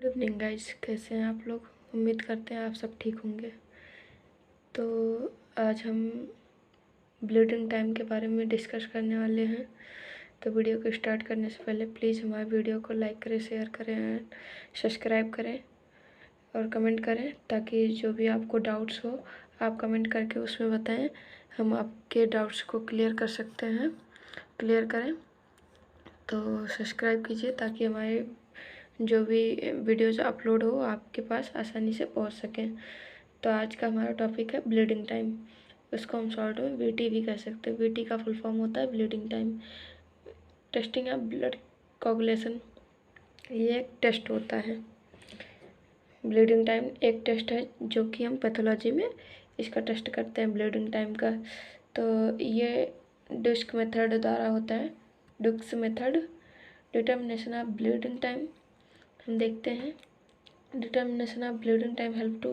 Good evening guys, कैसे हैं आप लोग। उम्मीद करते हैं आप सब ठीक होंगे। तो आज हम ब्लीडिंग टाइम के बारे में डिस्कस करने वाले हैं। तो वीडियो को स्टार्ट करने से पहले प्लीज़ हमारे वीडियो को लाइक करें, शेयर करें एंड सब्सक्राइब करें और कमेंट करें, ताकि जो भी आपको डाउट्स हो आप कमेंट करके उसमें बताएं, हम आपके डाउट्स को क्लियर करें। तो सब्सक्राइब कीजिए ताकि हमारे जो भी वीडियोज़ अपलोड हो आपके पास आसानी से पहुंच सकें। तो आज का हमारा टॉपिक है ब्लीडिंग टाइम। उसको हम शॉर्ट में वीटी भी कह सकते हैं। वीटी का फुल फॉर्म होता है bleeding time, testing of blood coagulation. ये एक टेस्ट होता है। ब्लीडिंग टाइम एक टेस्ट है जो कि हम पैथोलॉजी में इसका टेस्ट करते हैं ब्लीडिंग टाइम का। तो ये डिस्क मेथड द्वारा होता है। Disc method, determination of bleeding time. हम देखते हैं determination of bleeding time help to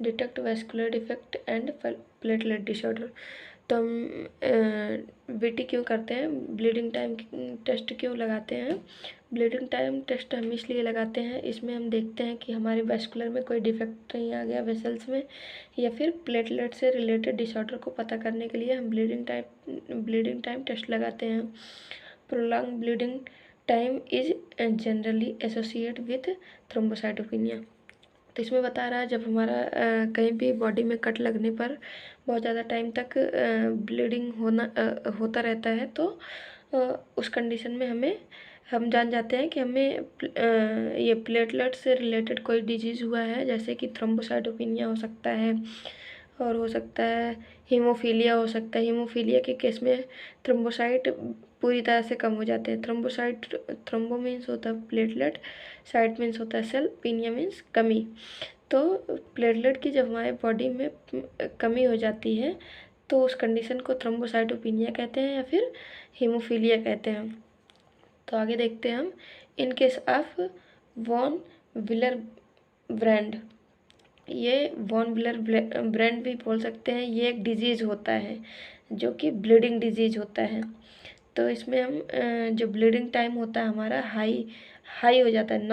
detect vascular defect and platelet disorder. तो हम बीटी क्यों करते हैं, ब्लीडिंग टाइम टेस्ट क्यों लगाते हैं। ब्लीडिंग टाइम टेस्ट हम इसलिए लगाते हैं, इसमें हम देखते हैं कि हमारे वैस्कुलर में कोई डिफेक्ट नहीं आ गया वेसल्स में, या फिर प्लेटलेट से रिलेटेड डिसऑर्डर को पता करने के लिए हम ब्लीडिंग टाइम टेस्ट लगाते हैं। Prolong bleeding time is generally associate with thrombocytopenia. तो इसमें बता रहा है जब हमारा कहीं भी बॉडी में कट लगने पर बहुत ज़्यादा टाइम तक ब्लीडिंग होता रहता है, तो उस कंडीशन में हम जान जाते हैं कि हमें ये प्लेटलेट से रिलेटेड कोई डिजीज़ हुआ है, जैसे कि थ्रोम्बोसाइटोपिनिया हो सकता है और हो सकता है हीमोफीलिया हो सकता है। हीमोफीलिया के केस में थ्रोम्बोसाइट पूरी तरह से कम हो जाते हैं। थ्रोम्बो मीन्स होता है प्लेटलेट, साइट मीन्स होता है सेल, पीनिया मीन्स कमी। तो प्लेटलेट की जब हमारे बॉडी में कमी हो जाती है तो उस कंडीशन को थ्रोम्बोसाइटोपिनिया कहते हैं या फिर हीमोफीलिया कहते हैं। तो आगे देखते हैं हम। In case of von Willebrand, ये वॉन विलर ब्रांड भी बोल सकते हैं। ये एक डिजीज़ होता है जो कि ब्लीडिंग डिजीज़ होता है। तो इसमें हम जो ब्लीडिंग टाइम होता है हमारा हाई हो जाता है।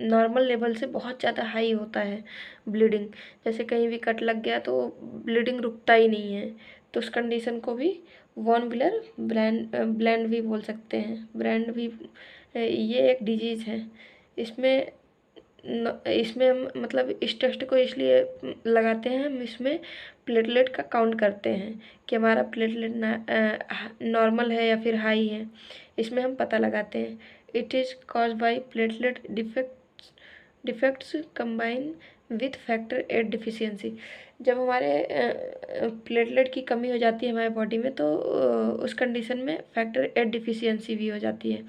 नॉर्मल लेवल से बहुत ज़्यादा हाई होता है ब्लीडिंग। जैसे कहीं भी कट लग गया तो ब्लीडिंग रुकता ही नहीं है, तो उस कंडीशन को भी वॉन विलर ब्रांड भी बोल सकते हैं। ब्रांड भी ये एक डिजीज़ है। इसमें इसमें हम मतलब इस टेस्ट को इसलिए लगाते हैं, हम इसमें प्लेटलेट का काउंट करते हैं कि हमारा प्लेटलेट नॉर्मल है या फिर हाई है, इसमें हम पता लगाते हैं। It is cause by platelet defects combine with factor 8 deficiency. जब हमारे प्लेटलेट की कमी हो जाती है हमारे बॉडी में, तो उस कंडीशन में फैक्टर 8 डिफिशियंसी भी हो जाती है।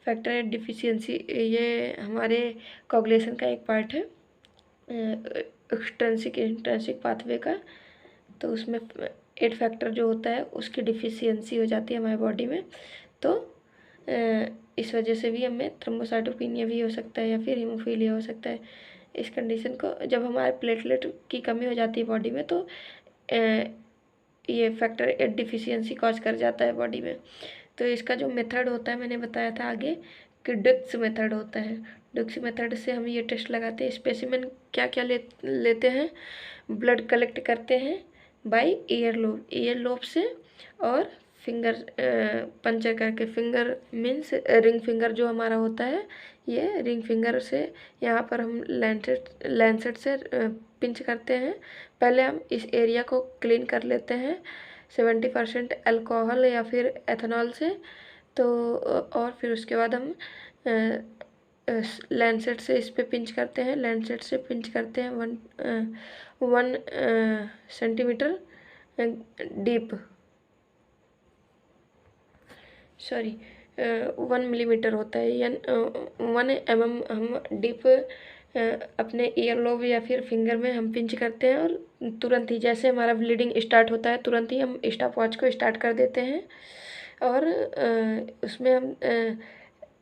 फैक्टर 8 डिफिशियंसी ये हमारे कोगुलेशन का एक पार्ट है, इंट्रिंसिक पाथवे का। तो उसमें 8 फैक्टर जो होता है उसकी डिफिशियंसी हो जाती है हमारे बॉडी में। तो इस वजह से भी हमें थ्रोम्बोसाइटोपिनिया भी हो सकता है या फिर हीमोफीलिया हो सकता है। इस कंडीशन को जब हमारे प्लेटलेट की कमी हो जाती है बॉडी में, तो ये फैक्टर 8 डिफिशियंसी कॉज कर जाता है बॉडी में। तो इसका जो मेथड होता है मैंने बताया था आगे कि डिक्स मेथड होता है। डिक्स मेथड से हम ये टेस्ट लगाते हैं। स्पेसिमेन क्या क्या लेते हैं, ब्लड कलेक्ट करते हैं बाय ईयर लोब से, और फिंगर पंचर करके। फिंगर मीन्स रिंग फिंगर जो हमारा होता है, ये रिंग फिंगर से यहाँ पर हम लैंसेट से पिंच करते हैं। पहले हम इस एरिया को क्लीन कर लेते हैं 70% अल्कोहल या फिर एथेनॉल से। तो और फिर उसके बाद हम लैंसेट से इस पे पिंच करते हैं। लैंसेट से पिंच करते हैं 1 सेंटीमीटर डीप, 1 मिलीमीटर होता है, या 1 mm हम डीप अपने ईयर लोब या फिर फिंगर में हम पिंच करते हैं। और तुरंत ही जैसे हमारा ब्लीडिंग स्टार्ट होता है तुरंत ही हम स्टॉप वॉच को स्टार्ट कर देते हैं। और उसमें हम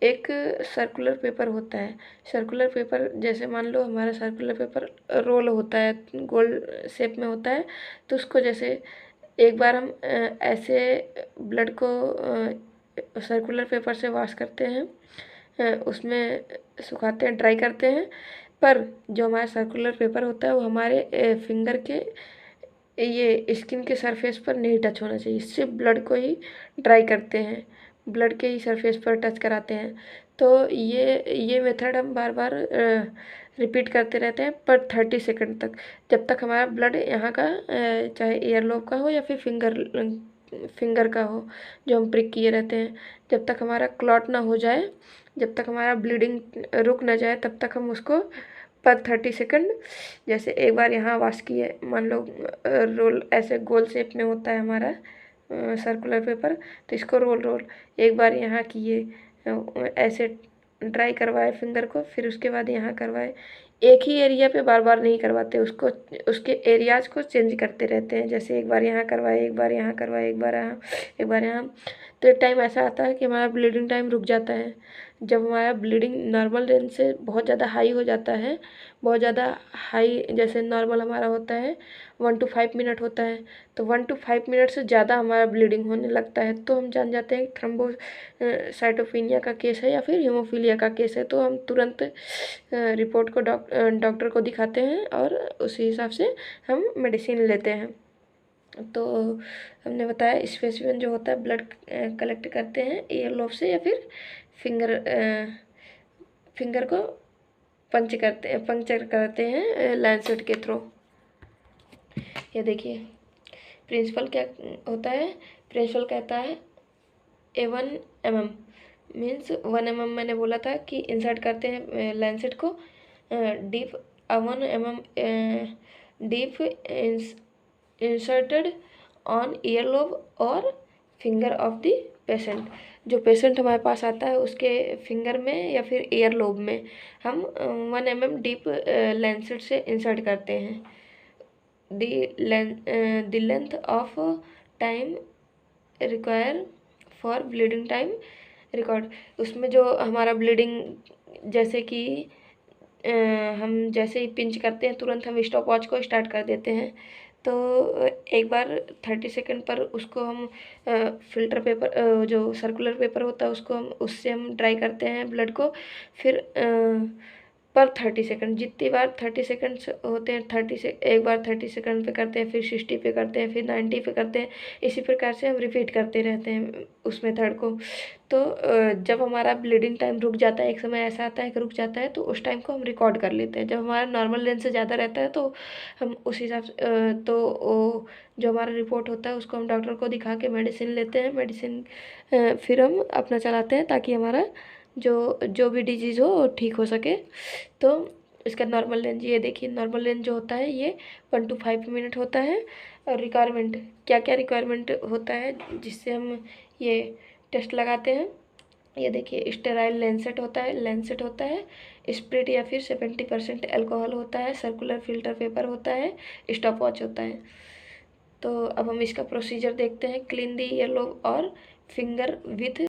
एक सर्कुलर पेपर होता है। सर्कुलर पेपर जैसे मान लो हमारा सर्कुलर पेपर रोल होता है, गोल शेप में होता है, तो उसको जैसे एक बार हम ऐसे ब्लड को सर्कुलर पेपर से वॉश करते हैं, उसमें सुखाते हैं, ड्राई करते हैं, पर जो हमारा सर्कुलर पेपर होता है वो हमारे फिंगर के ये स्किन के सरफेस पर नहीं टच होना चाहिए। सिर्फ ब्लड को ही ड्राई करते हैं, ब्लड के ही सरफेस पर टच कराते हैं। तो ये मेथड हम बार बार रिपीट करते रहते हैं पर 30 सेकंड तक, जब तक हमारा ब्लड यहाँ का चाहे ईयरलोब का हो या फिर फिंगर का हो जो हम प्रिक किए रहते हैं, जब तक हमारा क्लॉट ना हो जाए, जब तक हमारा ब्लीडिंग रुक ना जाए, तब तक हम उसको पर 30 सेकंड, जैसे एक बार यहाँ वॉश किए, मान लो रोल ऐसे गोल शेप में होता है हमारा सर्कुलर पेपर, तो इसको रोल एक बार यहाँ किए, ऐसे ड्राई करवाए फिंगर को, फिर उसके बाद यहाँ करवाए। एक ही एरिया पे बार बार नहीं करवाते, उसको उसके एरियाज को चेंज करते रहते हैं, जैसे एक बार यहाँ करवाए, एक बार यहाँ करवाए, एक बार यहाँ। तो एक टाइम ऐसा आता है कि हमारा ब्लीडिंग टाइम रुक जाता है। जब हमारा ब्लीडिंग नॉर्मल रेंज से बहुत ज़्यादा हाई हो जाता है, बहुत ज़्यादा हाई, जैसे नॉर्मल हमारा होता है 1 to 5 मिनट होता है, तो 1 to 5 मिनट से ज़्यादा हमारा ब्लीडिंग होने लगता है, तो हम जान जाते हैं थ्रोम्बोसाइटोपेनिया का केस है या फिर हीमोफीलिया का केस है। तो हम तुरंत रिपोर्ट को डॉक्टर को दिखाते हैं और उसी हिसाब से हम मेडिसिन लेते हैं। तो हमने बताया स्पेसिमेन जो होता है ब्लड कलेक्ट करते हैं ईयरलोब से या फिर फिंगर को पंक्चर करते हैं लैंसेट के थ्रू। ये देखिए प्रिंसिपल क्या होता है, प्रिंसिपल कहता है A1 mm मीन्स 1 mm मैंने बोला था कि इंसर्ट करते हैं लैंसेट को deep 1 mm deep inserted on earlobe और फिंगर ऑफ द पेशेंट। जो पेशेंट हमारे पास आता है उसके फिंगर में या फिर ईयरलोब में हम 1 mm डीप लैंसेट से इंसर्ट करते हैं। The length of time require for bleeding time record, उसमें जो हमारा ब्लीडिंग, जैसे कि हम जैसे ही पिंच करते हैं तुरंत हम स्टॉप वॉच को स्टार्ट कर देते हैं, तो एक बार 30 सेकंड पर उसको हम फिल्टर पेपर जो सर्कुलर पेपर होता है उसको हम उससे हम ड्राई करते हैं ब्लड को, फिर पर 30 सेकंड, जितनी बार 30 सेकंड्स होते हैं 30 से एक बार 30 सेकंड पे करते हैं, फिर 60 पे करते हैं, फिर 90 पे करते हैं, इसी प्रकार से हम रिपीट करते रहते हैं उस मेथड को। तो जब हमारा ब्लीडिंग टाइम रुक जाता है, एक समय ऐसा आता है कि रुक जाता है, तो उस टाइम को हम रिकॉर्ड कर लेते हैं। जब हमारा नॉर्मल लेंथ से ज़्यादा रहता है तो हम उस हिसाब से तो जो हमारा रिपोर्ट होता है उसको हम डॉक्टर को दिखा के मेडिसिन लेते हैं, मेडिसिन फिर हम अपना चलाते हैं ताकि हमारा जो भी डिजीज़ हो वो ठीक हो सके। तो इसका नॉर्मल रेंज ये देखिए, नॉर्मल रेंज जो होता है ये 1 to 5 मिनट होता है। और रिक्वायरमेंट क्या क्या रिक्वायरमेंट होता है जिससे हम ये टेस्ट लगाते हैं, ये देखिए स्टेराइल लैंसेट होता है, स्प्रिट या फिर 70% अल्कोहल होता है, सर्कुलर फिल्टर पेपर होता है, स्टॉप वॉच होता है। तो अब हम इसका प्रोसीजर देखते हैं। क्लीन दी ईयरलोब और फिंगर विथ